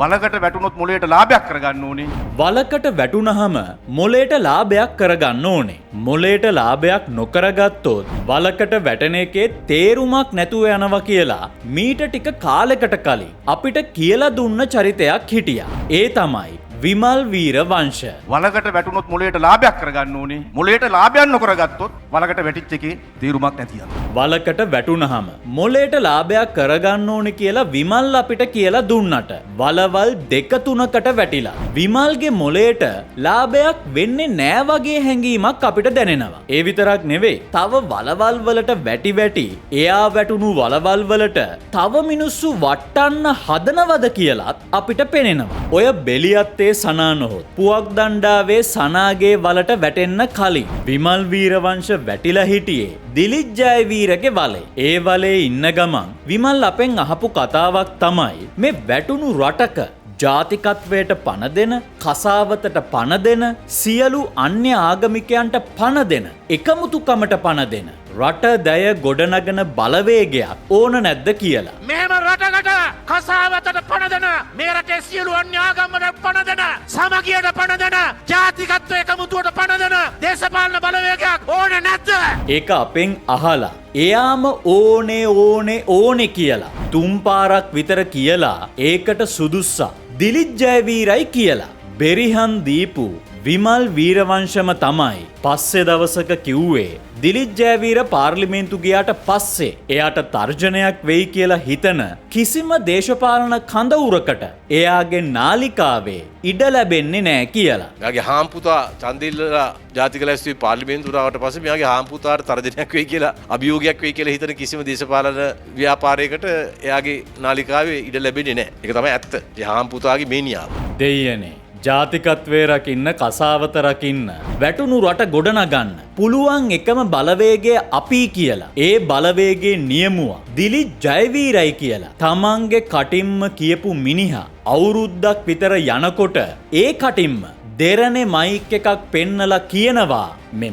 වලකට වැටුනොත් මොලේට ලාභයක් කරගන්න ඕනේ. වලකට වැටුනහම මොලේට ලාභයක් කරගන්න ඕනේ. මොලේට ලාභයක් නොකරගත්තොත් වලකට වැටෙන එකේ තේරුමක් නැතුව යනවා කියලා මීට ටික කාලයකට කලින් අපිට කියලා දුන්න චරිතයක් හිටියා. ඒ තමයි විමල් වීරවංශ. වලකට වැටුනොත් මොලේට ලාභයක් කරගන්න ඕනේ. මොලේට ලාභයක් නොකරගත්තොත් වලකට වැටිච්ච එකේ තේරුමක් නැති යනවා. වලකට වැටුනහම මොලේට ලාභයක් කරගන්න ඕනේ කියලා විමල් අපිට කියලා දුන්නට වලවල් දෙක තුනකට වැටිලා විමල්ගේ මොලේට ලාභයක් වෙන්නේ නෑ වගේ හැඟීමක් අපිට දැනෙනවා. ඒ විතරක් නෙවෙයි, තව වලවල් වලට වැටි වැටි එයා වැටුණු වලවල් වලට තව මිනිස්සු වට්ටන්න හදනවද කියලාත් අපිට පෙනෙනවා. ඔය බෙලියත්තේ සනා නොහොත් පුවක් දණ්ඩාවේ සනාගේ වලට වැටෙන්න කලින් විමල් වීරවංශ වැටිලා හිටියේ දිලිත් ජයවීරගේ වලේ. ඒ වලේ ඉන්න ගමන් විමල් අපෙන් අහපු කතාවක් තමයි මේ වැටුණු රටක ජාතිකත්වයට පණ දෙන, කසාවතට පණ දෙන, සියලු අන්‍ය ආගමිකයන්ට පණ දෙන, එකමුතුකමට පණ දෙන රට දැය ගොඩනගන බලවේගයක් ඕන නැද්ද කියලා. මෙහෙම රටකට කසාවතට පණ දෙන, මේ රටේ සියලු අන්‍ය ආගම්වලට පණ දෙන, සමගියට පණ දෙන, ජාතිකත්ව එකමුතුවට පණ දෙන දේශපාලන බලවේගයක් ඕන නැද්ද? ඒක අපෙන් අහලා එයාම ඕනේ කියලා තුන් පාරක් විතර කියලා ඒකට සුදුස්සා දිලිත් ජයවීරයි කියලා බෙරිහන් දීපු විමල් වීරවංශම තමයි පස්සේ දවසක කිව්වේ දිලිත් ජයවීර පාර්ලිමේන්තු ගියාට පස්සේ එයාට තර්ජනයක් වෙයි කියලා හිතන කිසිම දේශපාලන කඳවුරකට එයාගේ නාලිකාවේ ඉඩ ලැබෙන්නේ නෑ කියලා. මෙයාගේ හාම්පුතා චන්දිල්ලා ජාතික ලැස්තුවේ පාර්ලිමේන්තුවට ආවට පස්සේ මෙයාගේ හාම්පුතාට තර්ජනයක් වෙයි කියලා අභියෝගයක් වෙයි කියලා හිතන කිසිම දේශපාලන ව්‍යාපාරයකට එයාගේ නාලිකාවේ ඉඩ ලැබෙන්නේ නෑ. ඒක තමයි ඇත්ත. ඒ හාම්පුතාගේ මේනියාව. දෙයියනේ ජාතිකත්වයේ රකින්න, කසාවත රකින්න, වැටුණු රට ගොඩනගන්න පුළුවන් එකම බලවේගය අපි කියලා. ඒ බලවේගයේ නියමුවා දිලිත් ජයවීරයි කියලා තමන්ගේ කටින්ම කියපු මිනිහා අවුරුද්දක් විතර යනකොට ඒ කටින්ම දෙරනේ මයික් එකක් පෙන්නලා කියනවා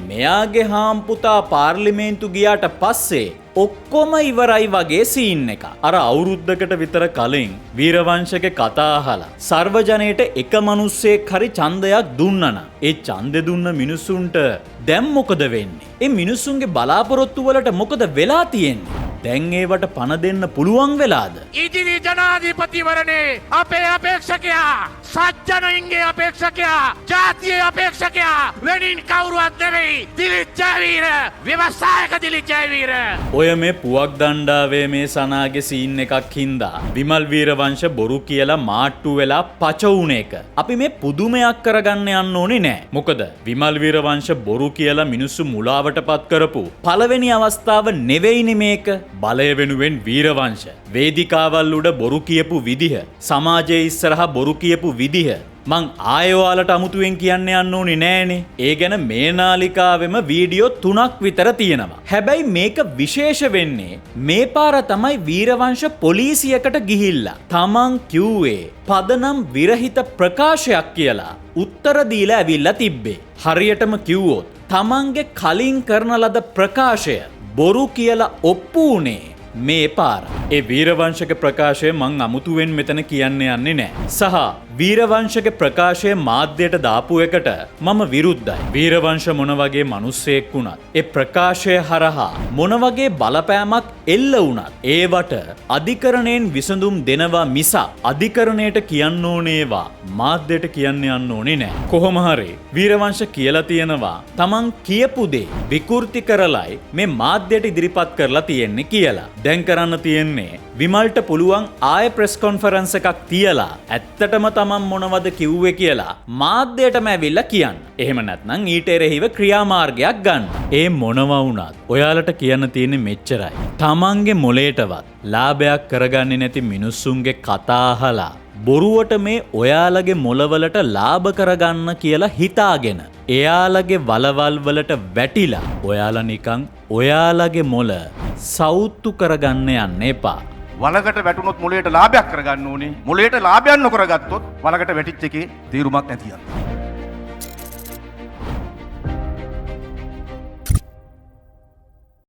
මෙයාගේ හාම්පුතා පාර්ලිමේන්තු ගියාට පස්සේ ඔක්කොම ඉවරයි වගේ සීන් එක. අර අවුරුද්දකට විතර කලින් වීරවංශගේ කතා අහලා සර්වජනයට එක මිනිස්සෙක් හරි ඡන්දයක් දුන්නනම් ඒ ඡන්දෙ දුන්න මිනිසුන්ට දැන් මොකද වෙන්නේ? ඒ මිනිසුන්ගේ බලාපොරොත්තු වලට මොකද වෙලා තියෙන්නේ? දැන් ඒවට පණ දෙන්න පුළුවන් වෙලාද? ඉදිරි ජනාධිපතිවරණේ අපේ අපේක්ෂකයා, සජ්ජනයින්ගේ අපේක්ෂකයා, ජාතියේ අපේක්ෂකයා වෙනින් කවුරුවත් නෙවෙයි දිලිත් ජයවීර, ව්‍යවසායක දිලිත් ජයවීර. ඔය මේ පුවක් දණ්ඩාවේ මේ සනාගේ සීන් එකක් හින්දා විමල් වීරවංශ බොරු කියලා මාට්ටු වෙලා පච වුණ එක අපි මේ පුදුමයක් කරගන්න යන්න ඕනේ නෑ. මොකද විමල් වීරවංශ බොරු කියලා මිනිස්සු මුලාවටපත් කරපු පළවෙනි අවස්ථාව නෙවෙයිනේ මේක. බලය වෙනුවෙන් වීරවංශ වේදිකාවල් උඩ බොරු කියපු විදිහ, සමාජයේ ඉස්සරහා බොරු කියපු විදිහ මං ආයෝවාලට අමුතුවෙන් කියන්න යන්න ඕනේ නෑනේ. ඒ ගැන මේ නාලිකාවෙම වීඩියෝ 3ක් විතර තියෙනවා. හැබැයි මේක විශේෂ වෙන්නේ මේ පාර තමයි වීරවංශ පොලිසියකට ගිහිල්ලා තමන් කිව්වේ පදනම් විරහිත ප්‍රකාශයක් කියලා උත්තර දීලා ඇවිල්ලා තිබ්බේ. හරියටම කිව්වොත් තමන්ගේ කලින් කරන ලද ප්‍රකාශය බොරු කියලා ඔප්පු වුණේ මේ පාර. ඒ වීරවංශක ප්‍රකාශය මං අමුතුවෙන් මෙතන කියන්න යන්නේ නෑ. සහ වීරවංශක ප්‍රකාශය මාධ්‍යයට දාපු එකට මම විරුද්ධයි. වීරවංශ මොන වගේ මිනිස්සෙක් වුණත් ඒ ප්‍රකාශය හරහා මොන වගේ බලපෑමක් එල්ල වුණත් ඒවට අධිකරණයෙන් විසඳුම් දෙනවා මිස අධිකරණයට කියන්න ඕනේවා මාධ්‍යයට කියන්න යන්න ඕනේ නෑ. කොහොම හරි වීරවංශ කියලා තියෙනවා තමන් කියපු දේ විකෘති කරලයි මේ මාධ්‍යයට ඉදිරිපත් කරලා තියෙන්නේ කියලා. දැන් කරන්න තියෙන්නේ විමල්ට පුළුවන් ආයෙ ප්‍රෙස් කොන්ෆරන්ස් එකක් තියලා ඇත්තටම තමන් මොනවද කිව්වේ කියලා මාධ්‍යයටම ඇවිල්ලා කියන්න. එහෙම නැත්නම් ඊට එරෙහිව ක්‍රියාමාර්ගයක් ගන්න. ඒ මොනවා වුණත් ඔයාලට කියන්න තියෙන්නේ මෙච්චරයි. තමන්ගේ මොලේටවත් ලාභයක් කරගන්නේ නැති මිනිස්සුන්ගේ කතා අහලා බොරුවට මේ ඔයාලගේ මොළවලට ලාභ කරගන්න කියලා හිතාගෙන එයාලගේ වලවල් වලට වැටිලා ඔයාලා නිකන් ඔයාලගේ මොළ සවුත්තු කරගන්න යන්න එපා. වලකට වැටුනොත් මොලේට ලාභයක් කරගන්න ඕනේ. මොලේට ලාභයක් නොකරගත්තොත් වලකට වැටිච්ච එකේ තීරුමක් නැති යනවා.